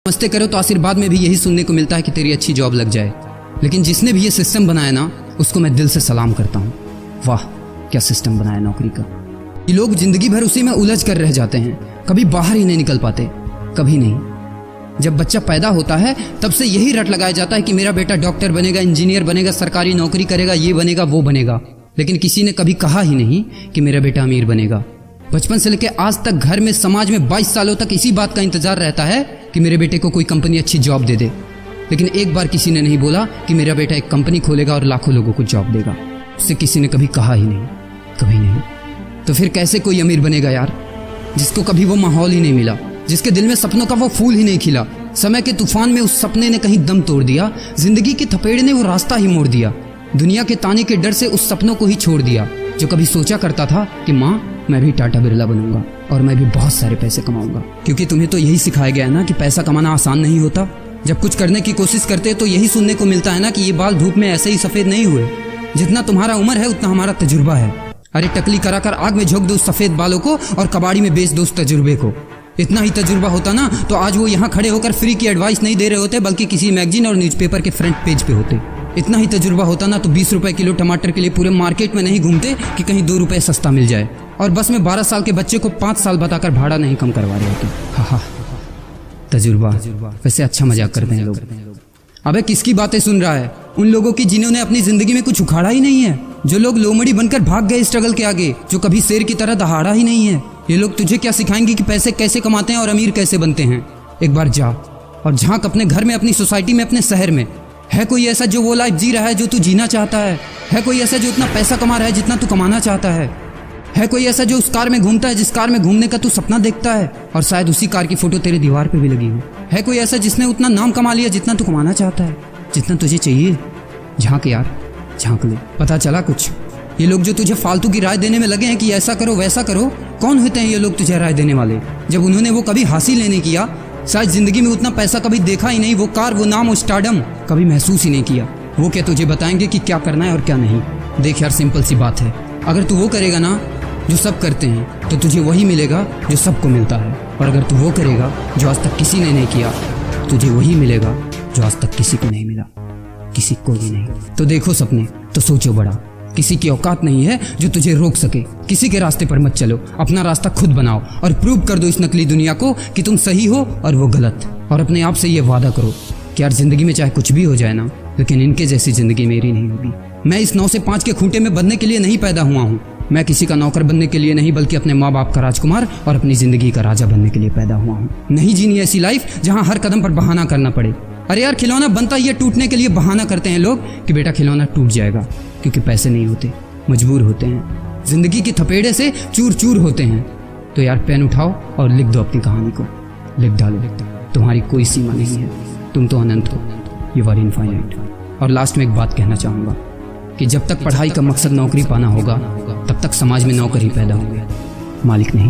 नमस्ते करो तो आशीर्वाद में भी यही सुनने को मिलता है कि तेरी अच्छी जॉब लग जाए। लेकिन जिसने भी ये सिस्टम बनाया ना, उसको मैं दिल से सलाम करता हूँ। वाह क्या सिस्टम बनाया नौकरी का। ये लोग जिंदगी भर उसी में उलझ कर रह जाते हैं, कभी बाहर ही नहीं निकल पाते, कभी नहीं। जब बच्चा पैदा होता है तब से यही रट लगाया जाता है कि मेरा बेटा डॉक्टर बनेगा, इंजीनियर बनेगा, सरकारी नौकरी करेगा, ये बनेगा वो बनेगा। लेकिन किसी ने कभी कहा ही नहीं कि मेरा बेटा अमीर बनेगा। बचपन से लेकर आज तक घर में, समाज में 22 सालों तक इसी बात का इंतजार रहता है कि मेरे बेटे को कोई कंपनी अच्छी जॉब दे दे। लेकिन एक बार किसी ने नहीं बोला कि मेरा बेटा एक कंपनी खोलेगा और लाखों लोगों को जॉब देगा। उससे किसी ने कभी कहा ही नहीं, कभी नहीं। तो फिर कैसे कोई अमीर बनेगा यार, जिसको कभी वो माहौल ही नहीं मिला, जिसके दिल में सपनों का वो फूल ही नहीं खिला। समय के तूफान में उस सपने ने कहीं दम तोड़ दिया, जिंदगी के थपेड़े ने वो रास्ता ही मोड़ दिया, दुनिया के ताने के डर से उस सपनों को ही छोड़ दिया। जो कभी सोचा करता था कि माँ मैं भी टाटा बिरला बनूंगा और मैं भी बहुत सारे पैसे कमाऊंगा। क्योंकि तुम्हें तो यही सिखाया गया है ना कि पैसा कमाना आसान नहीं होता। जब कुछ करने की कोशिश करते तो यही सुनने को मिलता है ना कि ये बाल धूप में ऐसे ही सफेद नहीं हुए। जितना तुम्हारा उम्र है उतना हमारा तजुर्बा है। अरे टकली कराकर आग में झोंक दो उस सफेद बालों को और कबाड़ी में बेच दो उस तजुर्बे को। इतना ही तजुर्बा होता ना तो आज वो यहाँ खड़े होकर फ्री की एडवाइस नहीं दे रहे होते, बल्कि किसी मैगजीन और न्यूज़पेपर के फ्रंट पेज पे होते। इतना ही तजुर्बा होता ना तो 20 रुपए किलो टमाटर के लिए पूरे मार्केट में नहीं घूमते कि कहीं 2 रुपए सस्ता मिल जाए। और बस में 12 साल के बच्चे को 5 साल बताकर भाड़ा नहीं कम करवा रहे होते। हा तजुर्बा। वैसे अच्छा मजाक करते हैं लोग। अबे किसकी बातें सुन रहा है? उन लोगों की जिन्होंने अपनी जिंदगी में कुछ उखाड़ा ही नहीं है, जो लोग लोमड़ी बनकर भाग गए स्ट्रगल के आगे, जो कभी शेर की तरह दहाड़ा ही नहीं है। ये लोग तुझे क्या सिखाएंगे कि पैसे कैसे कमाते हैं और अमीर कैसे बनते हैं। एक बार जा और झांक अपने घर में, अपनी सोसाइटी में, अपने शहर में। है कोई ऐसा जो वो लाइफ जी रहा है जो तू जीना चाहता है? है कोई ऐसा जो इतना पैसा कमा रहा है जितना तू कमाना चाहता है? है कोई ऐसा जो उस कार में घूमता है जिस कार में घूमने का तू सपना देखता है और शायद उसी कार की फोटो तेरे दीवार पे भी लगी हो? है कोई ऐसा जिसने उतना नाम कमा लिया जितना तू कमाना चाहता है, जितना तुझे चाहिए? झांक यार, झांक ले, पता चला कुछ। ये लोग जो तुझे फालतू की राय देने में लगे हैं कि ऐसा करो वैसा करो, कौन होते हैं ये लोग तुझे राय देने वाले? जब उन्होंने वो कभी हासिल ही नहीं किया, शायद जिंदगी में उतना पैसा कभी देखा ही नहीं, वो कार, वो नाम, वो स्टारडम कभी महसूस ही नहीं किया, वो क्या तुझे बताएंगे कि क्या करना है और क्या नहीं? देख यार, सिंपल सी बात है, अगर तू वो करेगा ना जो सब करते हैं तो तुझे वही मिलेगा जो सबको मिलता है। और अगर तू वो करेगा जो आज तक किसी ने नहीं किया, तुझे वही मिलेगा जो आज तक किसी को नहीं मिला, किसी को भी नहीं। तो देखो सपने तो सोचो बड़ा। किसी की औकात नहीं है जो तुझे रोक सके। किसी के रास्ते पर मत चलो, अपना रास्ता खुद बनाओ और प्रूव कर दो इस नकली दुनिया को कि तुम सही हो और वो गलत। और अपने आप से ये वादा करो कि यार जिंदगी में चाहे कुछ भी हो जाए ना, लेकिन इनके जैसी जिंदगी मेरी नहीं होगी। मैं इस 9 से 5 के खूंटे में बंधने के लिए नहीं पैदा हुआ हूँ। मैं किसी का नौकर बनने के लिए नहीं, बल्कि अपने माँ बाप का राजकुमार और अपनी जिंदगी का राजा बनने के लिए पैदा हुआ हूँ। नहीं जीनी ऐसी लाइफ जहाँ हर कदम पर बहाना करना पड़े। अरे यार, खिलौना बनता ही है टूटने के लिए। बहाना करते हैं लोग कि बेटा खिलौना टूट जाएगा, क्योंकि पैसे नहीं होते, मजबूर होते हैं, जिंदगी की थपेड़े से चूर चूर होते हैं। तो यार पेन उठाओ और लिख दो अपनी कहानी को, लिख डालो। तुम्हारी कोई सीमा नहीं है, तुम तो अनंत हो, यू आर इनफाइनाइट। और लास्ट में एक बात कहना चाहूँगा कि जब तक पढ़ाई का मकसद नौकरी पाना होगा, तब तक समाज में नौकर ही पैदा होंगे, मालिक नहीं।